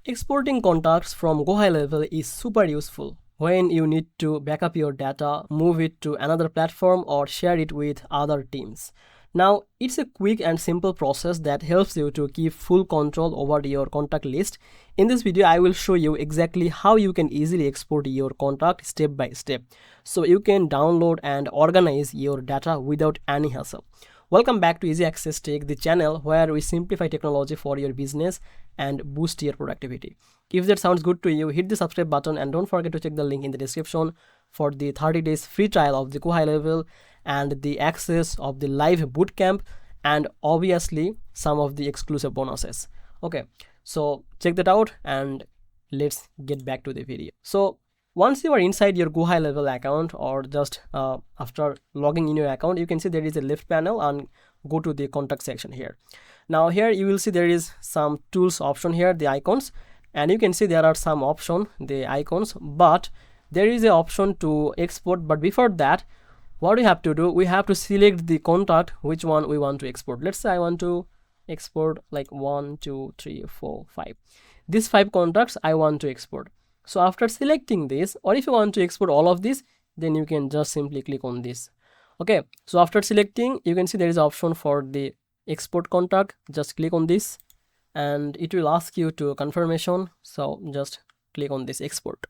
Exporting contacts from GoHighLevel is super useful when you need to backup your data, move it to another platform, or share it with other teams. Now, it's a quick and simple process that helps you to keep full control over your contact list. In this video, I will show you exactly how you can easily export your contact step by step, so you can download and organize your data without any hassle. Welcome back to Easy Access Tech, the channel where we simplify technology for your business and boost your productivity. If that sounds good to you, hit the subscribe button and don't forget to check the link in the description for the 30 days free trial of the GoHighLevel and the access of the live bootcamp and obviously some of the exclusive bonuses. Okay, so check that out and let's get back to the video. So once you are inside your GoHighLevel account, or just after logging in your account, you can see there is a left panel and go to the contact section here. Now here you will see there is some tools option here, the icons, and you can see there are some option, the icons, but there is an option to export. But before that, what we have to do, we have to select the contact, which one we want to export. Let's say I want to export like 1, 2, 3, 4, 5. These 5 contacts I want to export. So after selecting this, or if you want to export all of this, then you can just simply click on this. Okay, so after selecting, you can see there is an option for the export contact. Just click on this and it will ask you to confirmation. So just click on this export.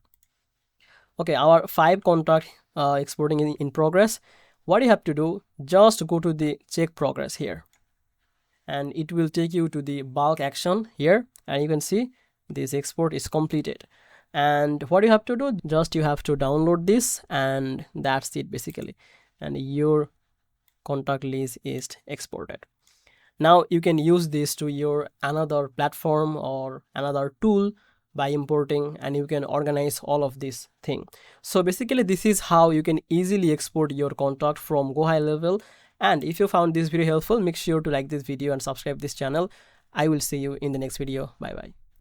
Okay, our 5 contact exporting in progress. What you have to do, just go to the check progress here and it will take you to the bulk action here, and you can see this export is completed. And what you have to do, just you have to download this and that's it basically, and your contact list is exported. Now you can use this to your another platform or another tool by importing, and you can organize all of this thing. So basically this is how you can easily export your contact from GoHighLevel. And if you found this video helpful, make sure to like this video and subscribe this channel. I will see you in the next video. Bye bye.